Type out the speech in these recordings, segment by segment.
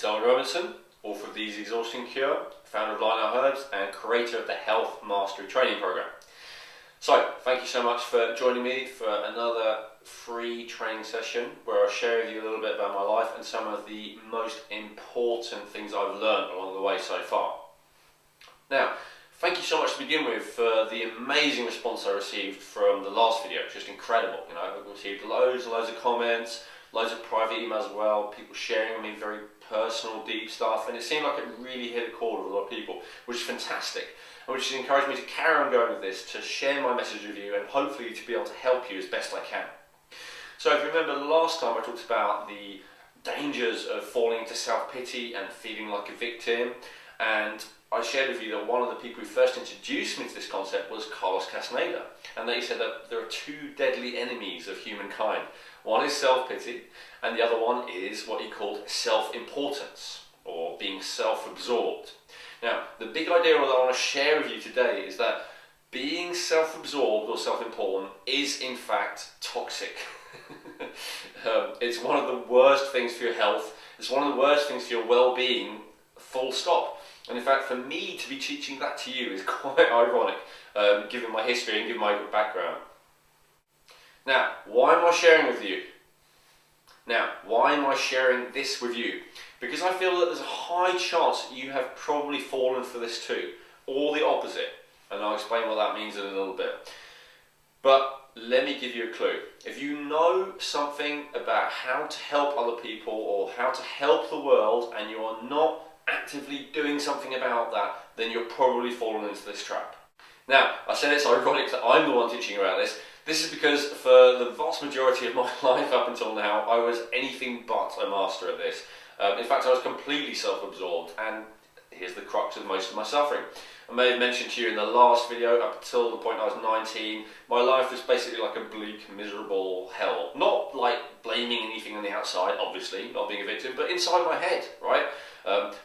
It's Elwin Robinson, author of The Easy Exhaustion Cure, founder of Line Out Herbs and creator of the Health Mastery Training Program. So, thank you so much for joining me for another free training session where I'll share with you a little bit about my life and some of the most important things I've learned along the way so far. Now, thank you so much to begin with for the amazing response I received from the last video. It's just incredible. You know, I've received loads and loads of comments, loads of private emails as well, people sharing with me very personal, deep stuff, and it seemed like it really hit a chord with a lot of people, which is fantastic, and which has encouraged me to carry on going with this, to share my message with you, and hopefully to be able to help you as best I can. So if you remember last time I talked about the dangers of falling into self-pity and feeling like a victim, and I shared with you that one of the people who first introduced me to this concept was Carlos Castaneda, and they said that there are two deadly enemies of humankind. One is self-pity, and the other one is what he called self-importance, or being self-absorbed. Now, the big idea that I want to share with you today is that being self-absorbed or self-important is in fact toxic. It's one of the worst things for your health, it's one of the worst things for your well-being, full stop. And in fact, for me to be teaching that to you is quite ironic, given my history and given my background. Now, why am I sharing with you? Now, why am I sharing this with you? Because I feel that there's a high chance that you have probably fallen for this too, or the opposite. And I'll explain what that means in a little bit. But let me give you a clue. If you know something about how to help other people or how to help the world and you are not actively doing something about that, then you're probably fallen into this trap. Now, I said it's ironic that I'm the one teaching about this. This is because for the vast majority of my life up until now, I was anything but a master at this. In fact, I was completely self-absorbed, and here's the crux of most of my suffering. I may have mentioned to you in the last video, up until the point I was 19, my life was basically like a bleak, miserable hell. Not like blaming anything on the outside, obviously, not being a victim, but inside my head, right?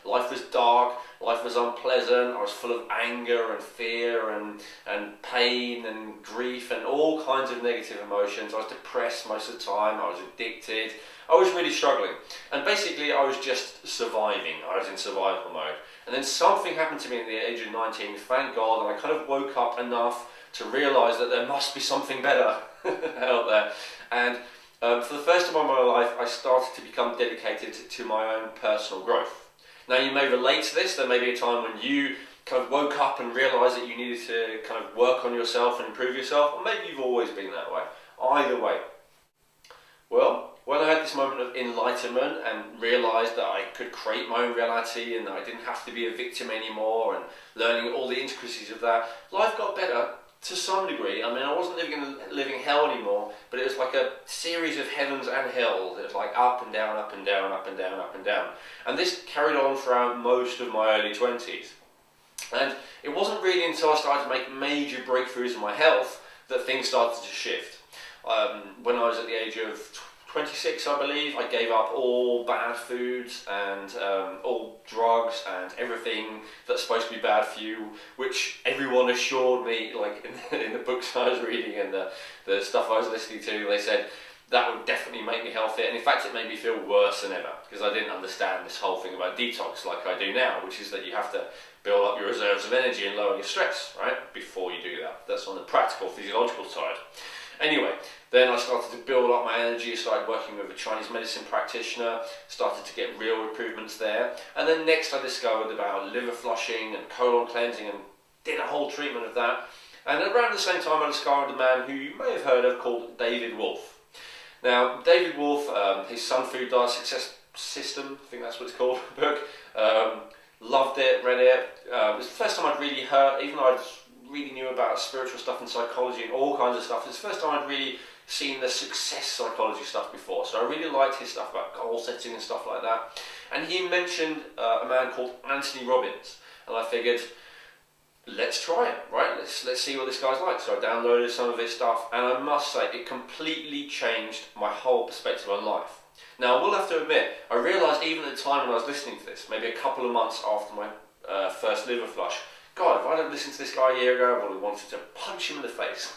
Life was dark, life was unpleasant, I was full of anger and fear and pain and grief and all kinds of negative emotions. I was depressed most of the time, I was addicted, I was really struggling. And basically I was just surviving, I was in survival mode. And then something happened to me at the age of 19, thank God, and I kind of woke up enough to realise that there must be something better out there. And for the first time in my life, I started to become dedicated to my own personal growth. Now you may relate to this. There may be a time when you kind of woke up and realised that you needed to kind of work on yourself and improve yourself, or maybe you've always been that way. Either way. Well, when I had this moment of enlightenment and realised that I could create my own reality and that I didn't have to be a victim anymore, and learning all the intricacies of that, life got better to some degree. I mean, I wasn't living hell anymore, but it was like a series of heavens and hells. It was like up and down, up and down, up and down, up and down. And this carried on throughout most of my early 20s. And it wasn't really until I started to make major breakthroughs in my health that things started to shift. When I was at the age of 26, I believe, I gave up all bad foods and all drugs and everything that's supposed to be bad for you, which everyone assured me, like in the books I was reading and the stuff I was listening to, they said that would definitely make me healthier. And in fact, it made me feel worse than ever, because I didn't understand this whole thing about detox like I do now, which is that you have to build up your reserves of energy and lower your stress, right, before you do that. That's on the practical, physiological side. Anyway, then I started to build up my energy, started working with a Chinese medicine practitioner, started to get real improvements there. And then next I discovered about liver flushing and colon cleansing and did a whole treatment of that. And around the same time I discovered a man who you may have heard of called David Wolfe. Now, David Wolfe, his Sun Food Diet Success System, I think that's what it's called, book, loved it, read it. It was the first time I'd really heard, even though I'd really knew about spiritual stuff and psychology and all kinds of stuff. It's the first time I'd really seen the success psychology stuff before, so I really liked his stuff about goal setting and stuff like that. And he mentioned a man called Anthony Robbins, and I figured, let's try it, right? Let's see what this guy's like. So I downloaded some of his stuff, and I must say it completely changed my whole perspective on life. Now I will have to admit, I realised even at the time when I was listening to this, maybe a couple of months after my first liver flush, God, if I'd have listened to this guy a year ago, I would have wanted to punch him in the face.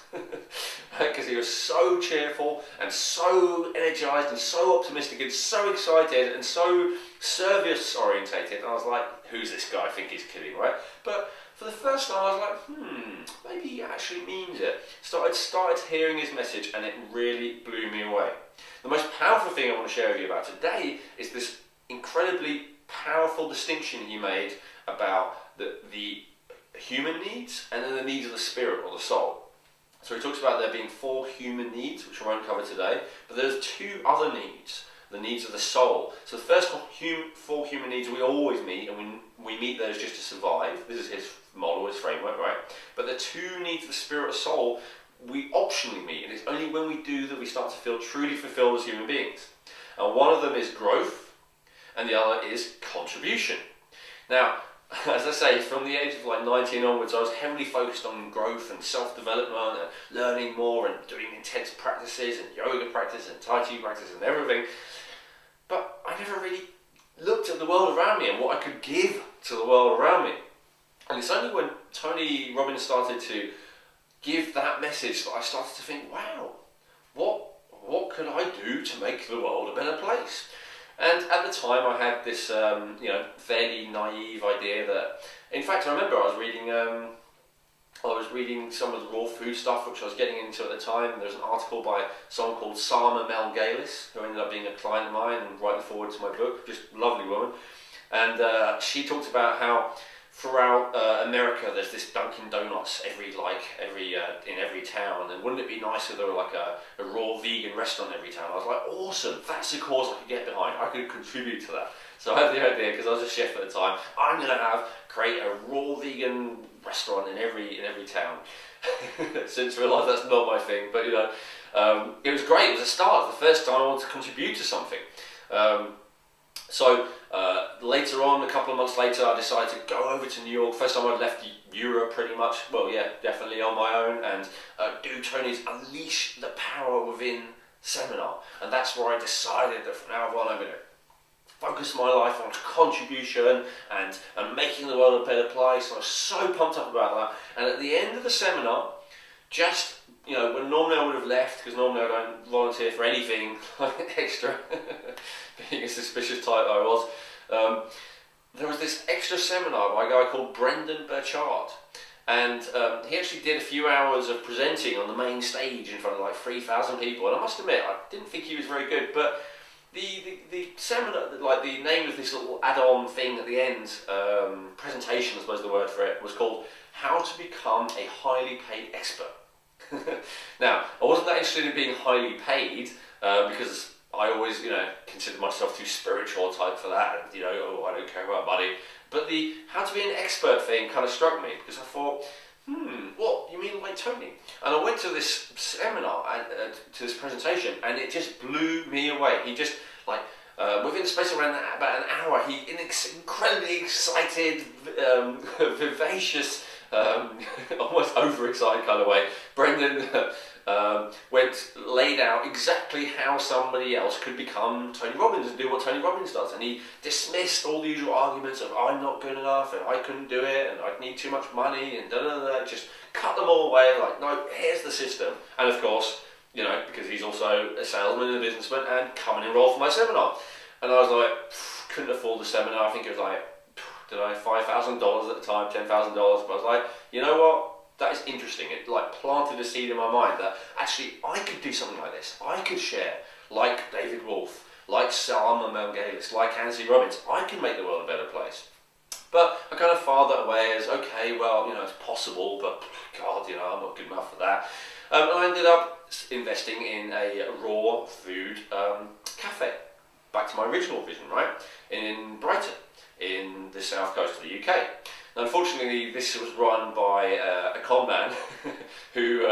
Because he was so cheerful and so energized and so optimistic and so excited and so service orientated. And I was like, who's this guy? I think he's kidding, right? But for the first time, I was like, maybe he actually means it. So I started hearing his message, and it really blew me away. The most powerful thing I want to share with you about today is this incredibly powerful distinction he made about the human needs and then the needs of the spirit or the soul. So he talks about there being 4 human needs, which I won't cover today, but there's 2 other needs, the needs of the soul. So the first 4 human needs we always meet, and we meet those just to survive. This is his model, his framework, right? But the 2 needs of the spirit or soul we optionally meet, and it's only when we do that we start to feel truly fulfilled as human beings. And one of them is growth, and the other is contribution. Now, as I say, from the age of like 19 onwards, I was heavily focused on growth and self-development and learning more and doing intense practices and yoga practice and Tai Chi practice and everything. But I never really looked at the world around me and what I could give to the world around me. And it's only when Tony Robbins started to give that message that I started to think, wow, what could I do to make the world a better place? And at the time, I had this, fairly naive idea that, in fact, I remember I was reading some of the raw food stuff, which I was getting into at the time. And there's an article by someone called Sama Melgalis, who ended up being a client of mine and writing forward to my book, just a lovely woman. And she talked about how throughout America, there's this Dunkin' Donuts in every town, and wouldn't it be nice if there were like a raw vegan restaurant in every town? I was like, awesome, that's a cause I could get behind. I could contribute to that. So I had the idea, because I was a chef at the time, I'm going to create a raw vegan restaurant in every town. Since I realised that's not my thing, but it was great. It was a start. The first time I wanted to contribute to something. So later on, a couple of months later, I decided to go over to New York. First time I'd left Europe pretty much, well yeah, definitely on my own, and do Tony's Unleash the Power Within seminar. And that's where I decided that from now on I'm going to focus my life on contribution and making the world a better place. I was so pumped up about that. And at the end of the seminar, just when normally I would have left, because normally I don't volunteer for anything extra, being a suspicious type I was, there was this extra seminar by a guy called Brendan Burchard, and he actually did a few hours of presenting on the main stage in front of like 3,000 people, and I must admit, I didn't think he was very good, but the seminar, like the name of this little add-on thing at the end, presentation I suppose the word for it, was called How to Become a Highly Paid Expert. Now, I wasn't that interested in being highly paid, because I always, considered myself too spiritual type for that, and I don't care about money. But the how to be an expert thing kind of struck me, because I thought, what, you mean like Tony? And I went to this seminar, to this presentation, and it just blew me away. He just, within the space of around about an hour, he, in incredibly excited, vivacious, almost overexcited kind of way, Brendan laid out exactly how somebody else could become Tony Robbins and do what Tony Robbins does, and he dismissed all the usual arguments of I'm not good enough and I couldn't do it and I'd need too much money and just cut them all away, like, no, here's the system. And of course, because he's also a salesman and a businessman, and come and enroll for my seminar. And I was like, couldn't afford the seminar. I think it was like, $5,000 at the time, $10,000, but I was like, you know what? That is interesting. It planted a seed in my mind that actually I could do something like this. I could share, like David Wolfe, like Salma Melgalis, like Anthony Robbins. I can make the world a better place. But I kind of filed that away as, okay, well, it's possible, but God, I'm not good enough for that. And I ended up investing in a raw food cafe. Back to my original vision, right? In Brighton, in the south coast of the UK. Now, unfortunately, this was run by a con man who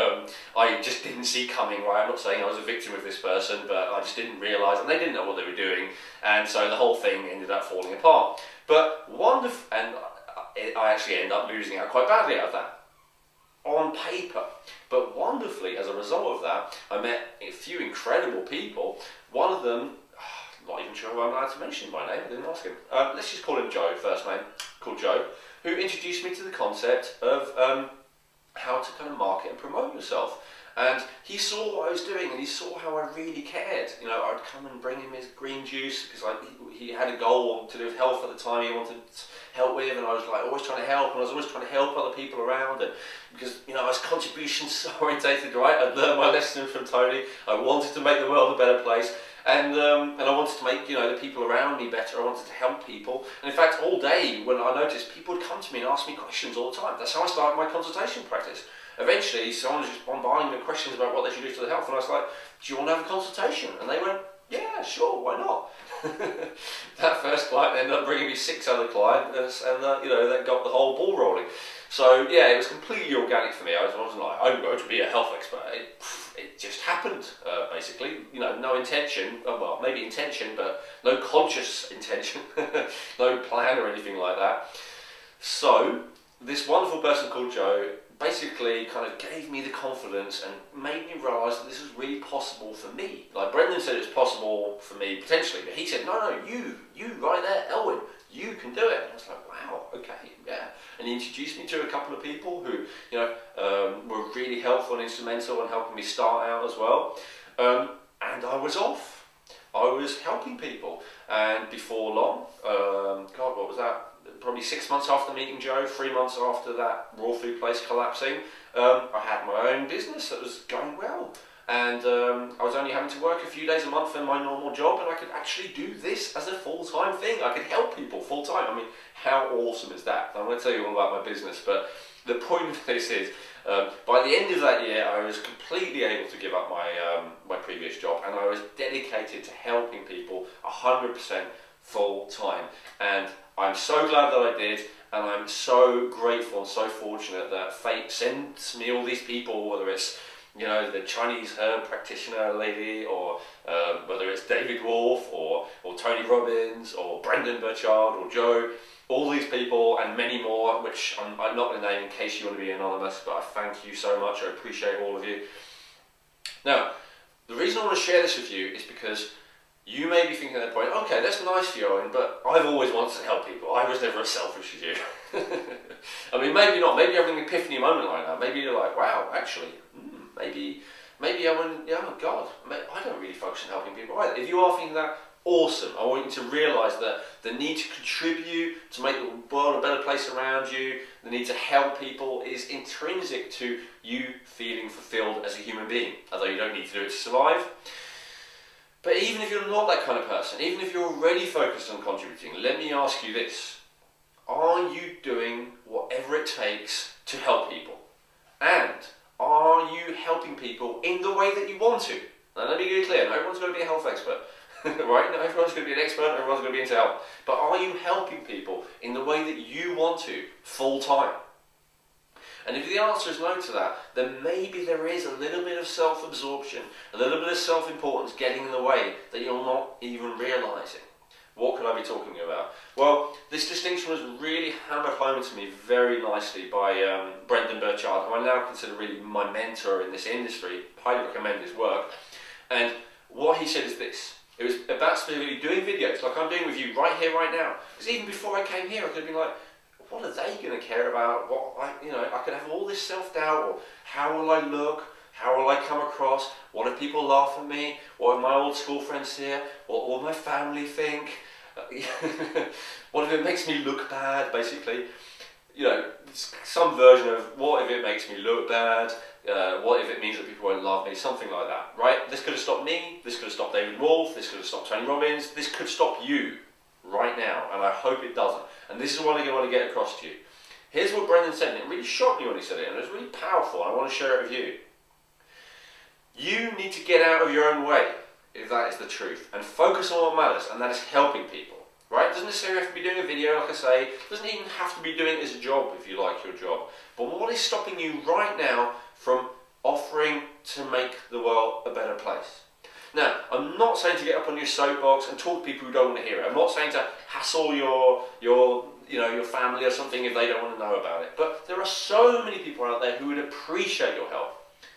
I just didn't see coming, right? I'm not saying I was a victim of this person, but I just didn't realise, and they didn't know what they were doing, and so the whole thing ended up falling apart. But and I actually ended up losing out quite badly out of that, on paper. But wonderfully, as a result of that, I met a few incredible people. One of them, not even sure who I'm allowed to mention by name, I didn't ask him. Let's just call him Joe, first name. called Joe, who introduced me to the concept of how to kind of market and promote yourself. And he saw what I was doing, and he saw how I really cared. You know, I'd come and bring him his green juice because he had a goal to do with health at the time he wanted help with, and I was like always trying to help, and I was always trying to help other people around. And because, you know, I was contributions orientated, right? I'd learned my lesson from Tony. I wanted to make the world a better place. And I wanted to make, you know, the people around me better. I wanted to help people. And in fact, all day when I noticed, people would come to me and ask me questions all the time. That's how I started my consultation practice. Eventually, someone was just bombarding me with questions about what they should do to their health, and I was like, do you want to have a consultation? And they went, yeah, sure, why not? That first client ended up bringing me 6 other clients, and you know, that got the whole ball rolling. So yeah, it was completely organic for me. I wasn't like, I'm going to be a health expert. It just happened, basically. You know, no intention, well, maybe intention, but no conscious intention, no plan or anything like that. So this wonderful person called Joe basically kind of gave me the confidence and made me realise that this was really possible for me. Like Brendan said, it's possible for me potentially, but he said, no, you right there, Elwin, you can do it. And I was like, wow, okay, yeah. And he introduced me to a couple of people who, you know, were really helpful and instrumental in helping me start out as well. And I was off. I was helping people, and before long, God, what was that? Probably 6 months after meeting Joe, 3 months after that raw food place collapsing, I had my own business that was going well. And I was only having to work a few days a month in my normal job, and I could actually do this as a full-time thing. I could help people full-time. I mean, how awesome is that? I'm going to tell you all about my business, but the point of this is, by the end of that year, I was completely able to give up my previous job, and I was dedicated to helping people 100% full-time. And I'm so glad that I did, and I'm so grateful and so fortunate that fate sends me all these people, whether it's, you know, the Chinese herb practitioner lady, or whether it's David Wolf, or Tony Robbins, or Brendan Burchard, or Joe, all these people and many more, which I'm not going to name in case you want to be anonymous, but I thank you so much. I appreciate all of you. Now, the reason I want to share this with you is because you may be thinking at that point, okay, that's nice for you, Owen, but I've always wanted to help people. I was never as selfish as you. I mean, maybe not. Maybe you're having an epiphany moment like that. Maybe you're like, wow, actually, maybe Owen, yeah, oh God, I don't really focus on helping people either. If you are thinking that, awesome. I want you to realise that the need to contribute, to make the world a better place around you, the need to help people is intrinsic to you feeling fulfilled as a human being, although you don't need to do it to survive. But even if you're not that kind of person, even if you're already focused on contributing, let me ask you this. Are you doing whatever it takes to help people? And are you helping people in the way that you want to? Now let me be clear, not everyone's going to be a health expert. Right? Not everyone's going to be an expert, everyone's going to be into health. But are you helping people in the way that you want to, full time? And if the answer is no to that, then maybe there is a little bit of self-absorption, a little bit of self-importance getting in the way that you're not even realising. What could I be talking about? Well, this distinction was really hammered home to me very nicely by Brendan Burchard, who I now consider really my mentor in this industry. Highly recommend his work. And what he said is this. It was about specifically doing videos like I'm doing with you right here, right now. Because even before I came here, I could have been like, what are they going to care about? I could have all this self-doubt, or how will I look? How will I come across? What if people laugh at me? What if my old school friends here? What will my family think? What if it makes me look bad, basically? You know, some version of what if it makes me look bad? What if it means that people won't love me? Something like that, right? This could have stopped me. This could have stopped David Wolf. This could have stopped Tony Robbins. This could stop you right now, and I hope it doesn't. And this is what I want to get across to you. Here's what Brendan said, and it really shocked me when he said it, and it was really powerful, and I want to share it with you. You need to get out of your own way, if that is the truth, and focus on what matters, and that is helping people. Right? It doesn't necessarily have to be doing a video, like I say. It doesn't even have to be doing it as a job if you like your job. But what is stopping you right now from offering to make the world a better place? Now, I'm not saying to get up on your soapbox and talk to people who don't want to hear it. I'm not saying to hassle your family or something if they don't want to know about it. But there are so many people out there who would appreciate your help.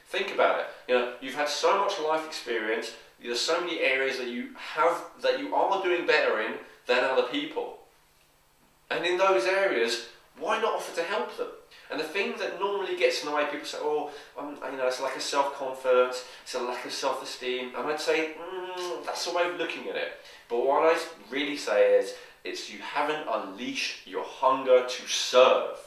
Think about it. You know, you've had so much life experience. There's so many areas that you are doing better in than other people. And in those areas, why not offer to help them? And the thing that normally gets in the way, people say, oh, it's like a self-confidence, it's a lack of self-esteem. And I'd say, that's a way of looking at it. But what I really say is, it's you haven't unleashed your hunger to serve.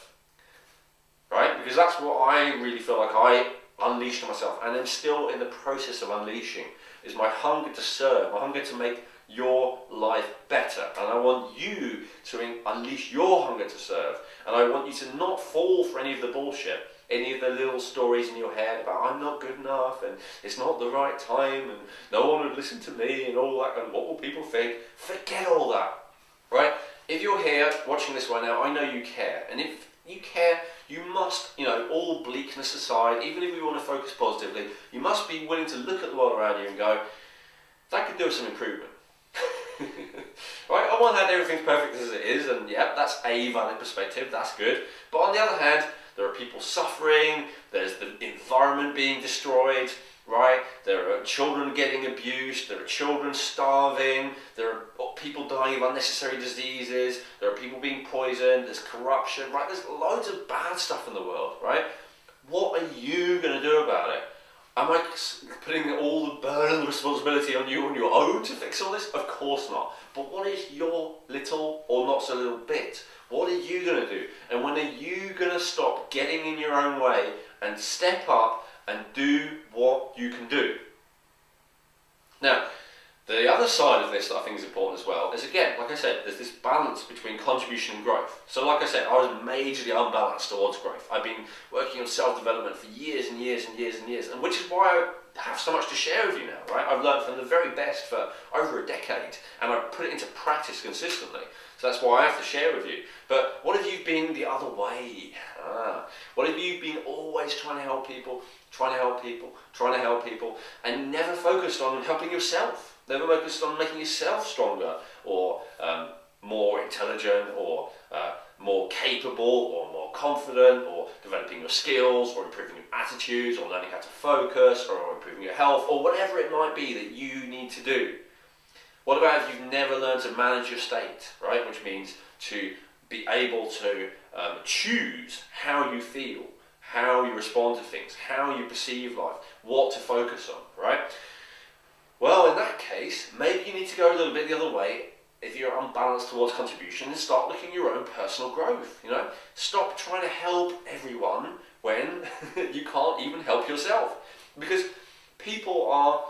Right? Because that's what I really feel like I unleashed on myself, and I'm still in the process of unleashing, is my hunger to serve, my hunger to make your life better. And I want you to unleash your hunger to serve. And I want you to not fall for any of the bullshit, any of the little stories in your head about I'm not good enough and it's not the right time and no one would listen to me and all that and what will people think. Forget all that, right? If you're here watching this right now, I know you care. And if you care, you must, all bleakness aside, even if we want to focus positively, you must be willing to look at the world around you and go, that could do with some improvement. Right? On one hand, everything's perfect as it is, and yeah, that's a valid perspective, that's good. But on the other hand, there are people suffering, there's the environment being destroyed, right? There are children getting abused, there are children starving, there are people dying of unnecessary diseases, there are people being poisoned, there's corruption, right? There's loads of bad stuff in the world, right? What are you going to do about it? Am I putting all the burden and responsibility on you on your own to fix all this? Of course not. But what is your little or not so little bit? What are you going to do? And when are you going to stop getting in your own way and step up and do what you can do? Now, the other side of this that I think is important as well is, again, like I said, there's this balance between contribution and growth. So like I said, I was majorly unbalanced towards growth. I've been working on self-development for years and years and years and years, and which is why I have so much to share with you now, right? I've learned from the very best for over a decade, and I've put it into practice consistently. So that's why I have to share with you. But what if you've been the other way? What if you've been always trying to help people, and never focused on helping yourself? Never focused on making yourself stronger, or more intelligent, or more capable, or more confident, or developing your skills, or improving your attitudes, or learning how to focus, or improving your health, or whatever it might be that you need to do. What about if you've never learned to manage your state, right? Which means to be able to choose how you feel, how you respond to things, how you perceive life, what to focus on, right? Well, in that case, maybe you need to go a little bit the other way if you're unbalanced towards contribution and start looking at your own personal growth, Stop trying to help everyone when you can't even help yourself. Because people are,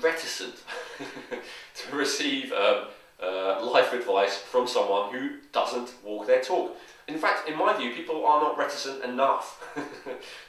reticent to receive life advice from someone who doesn't walk their talk. In fact, in my view, people are not reticent enough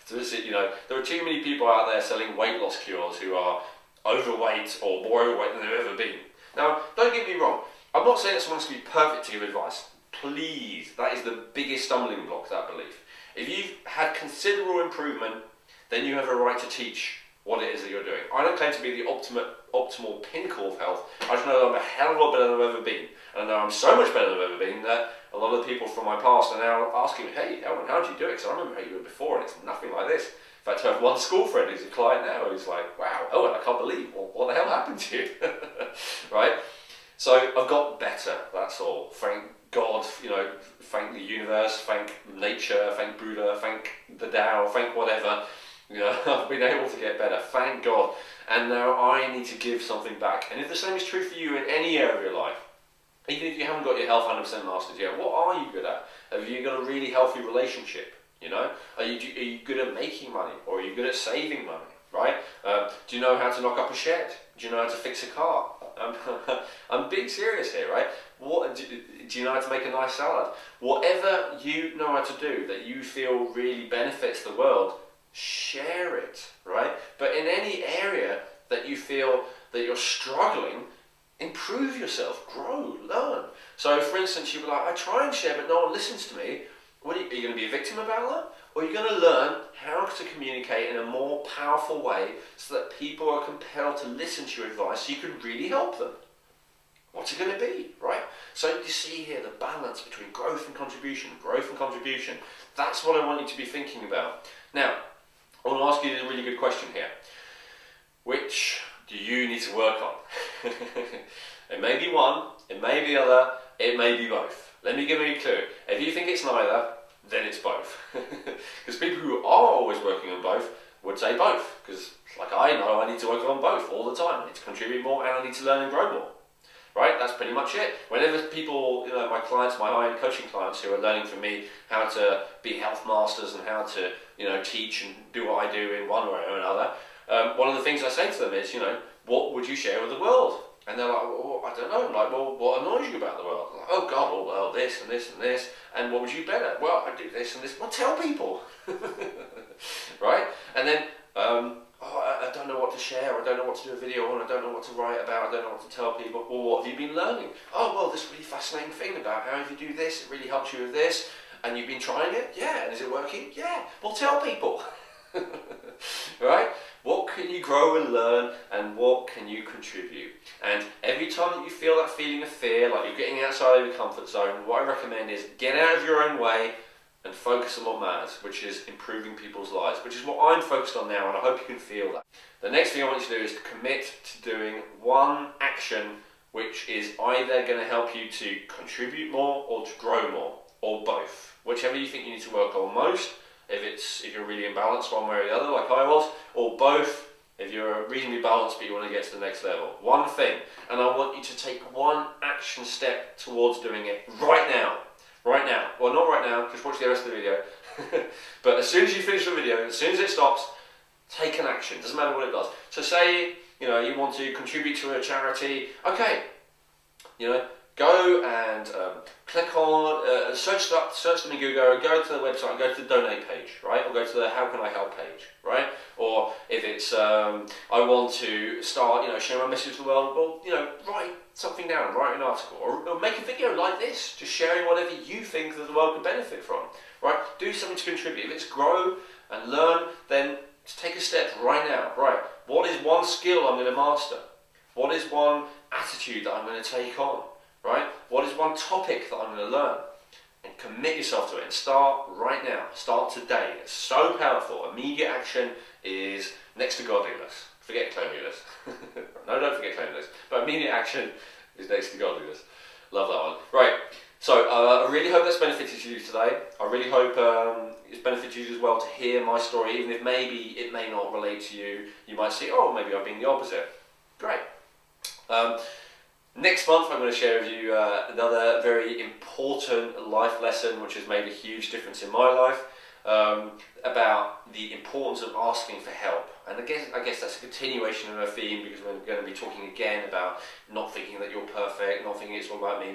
to see, there are too many people out there selling weight loss cures who are overweight or more overweight than they've ever been. Now, don't get me wrong, I'm not saying that someone's going to be perfect to give advice. Please, that is the biggest stumbling block, that belief. If you've had considerable improvement, then you have a right to teach what it is that you're doing. I don't claim to be the optimal pinnacle of health. I just know that I'm a hell of a lot better than I've ever been. And I know I'm so much better than I've ever been that a lot of the people from my past are now asking me, hey, Elwin, how did you do it? Because I remember how you were before and it's nothing like this. In fact, I have one school friend who's a client now who's like, wow, Elwin, I can't believe, what the hell happened to you? Right? So I've got better, that's all. Thank God, thank the universe, thank nature, thank Buddha, thank the Tao, thank whatever. I've been able to get better, thank God. And now I need to give something back. And if the same is true for you in any area of your life, even if you haven't got your health 100% mastered yet, what are you good at? Have you got a really healthy relationship? Are you good at making money, or are you good at saving money, right? Do you know how to knock up a shed? Do you know how to fix a car? I'm being serious here, right? Do you know how to make a nice salad? Whatever you know how to do that you feel really benefits the world, share it, right? But in any area that you feel that you're struggling, improve yourself, grow, learn. So for instance, you'll be like, I try and share, but no one listens to me. Are you going to be a victim about that? Or are you going to learn how to communicate in a more powerful way so that people are compelled to listen to your advice so you can really help them? What's it going to be, right? So you see here the balance between growth and contribution, That's what I want you to be thinking about. Now, I want to ask you a really good question here. Which do you need to work on? It may be one, it may be the other, it may be both. Let me give you a clue. If you think it's neither, then it's both. Because people who are always working on both would say both. Because like I know I need to work on both all the time. I need to contribute more and I need to learn and grow more. Right? That's pretty much it. Whenever people, my clients, my high-end coaching clients who are learning from me how to be health masters and how to, teach and do what I do in one way or another, one of the things I say to them is, what would you share with the world? And they're like, well, I don't know. I'm like, well, what annoys you about the world? Like, oh God, well, this and this and this. And what would you better? Well, I do this and this. Well, tell people. Right? And then, I don't know what to share, I don't know what to do a video on, I don't know what to write about, I don't know what to tell people. Well, what have you been learning? Oh, well, this really fascinating thing about how if you do this, it really helps you with this, and you've been trying it? Yeah. And is it working? Yeah. Well, tell people. Right? What can you grow and learn, and what can you contribute? And every time that you feel that feeling of fear, like you're getting outside of your comfort zone, what I recommend is get out of your own way and focus on what matters, which is improving people's lives, which is what I'm focused on now, and I hope you can feel that. The next thing I want you to do is to commit to doing one action which is either going to help you to contribute more or to grow more, or both. Whichever you think you need to work on most, if you're really imbalanced one way or the other, like I was, or both, if you're reasonably balanced but you want to get to the next level. One thing, and I want you to take one action step towards doing it right now. Right now. Well, not right now, just watch the rest of the video. But as soon as you finish the video, as soon as it stops, take an action. Doesn't matter what it does. So say, you want to contribute to a charity. Okay, go and click on, search them in Google, go to the website, go to the donate page, right? Or go to the how can I help page, right? Or if it's, I want to start, share my message to the world, well, write something down, write an article, or make a video like this, just sharing whatever you think that the world could benefit from, right? Do something to contribute. If it's grow and learn, then take a step right now, right? What is one skill I'm going to master? What is one attitude that I'm going to take on, right? What is one topic that I'm going to learn? And commit yourself to it and start right now. Start today. It's so powerful. Immediate action is next to godliness. Forget cleanliness. No, don't forget cleanliness. But immediate action is next to godliness. Love that one. Right. So I really hope that's benefited you today. I really hope it's benefited you as well to hear my story, even if maybe it may not relate to you. You might see, oh, maybe I've been the opposite. Great. Next month I'm going to share with you another very important life lesson which has made a huge difference in my life, about the importance of asking for help. And I guess that's a continuation of a theme, because we're going to be talking again about not thinking that you're perfect, not thinking it's all about me.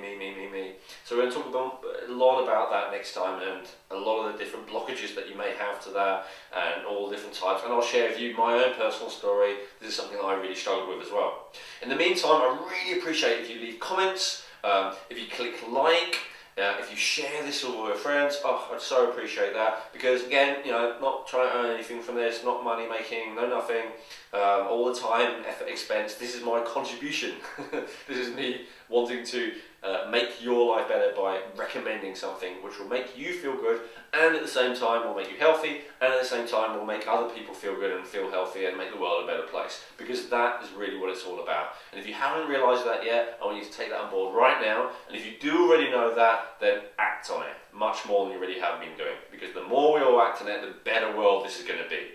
So we're going to talk a lot about that next time, and a lot of the different blockages that you may have to that, and all the different types. And I'll share with you my own personal story. This is something that I really struggled with as well. In the meantime, I really appreciate if you leave comments, if you click like, if you share this with all your friends. Oh, I'd so appreciate that, because again, not trying to earn anything from this, not money making, no nothing, all the time, effort, expense. This is my contribution. This is me wanting to make your life better by recommending something which will make you feel good, and at the same time will make you healthy, and at the same time will make other people feel good and feel healthy and make the world a better place, because that is really what it's all about. And if you haven't realised that yet, I want you to take that on board right now, and if you do already know that, then act on it much more than you already have been doing, because the more we all act on it, the better world this is going to be.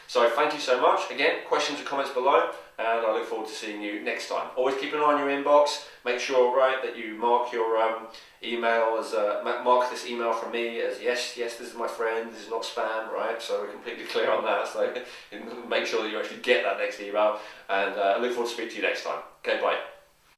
So thank you so much. Again, questions or comments below, and I look forward to seeing you next time. Always keep an eye on your inbox. Make sure, that you mark your email as mark this email from me as yes, this is my friend. This is not spam, right? So we're completely clear on that. So make sure that you actually get that next email, and I look forward to speaking to you next time. Okay, bye.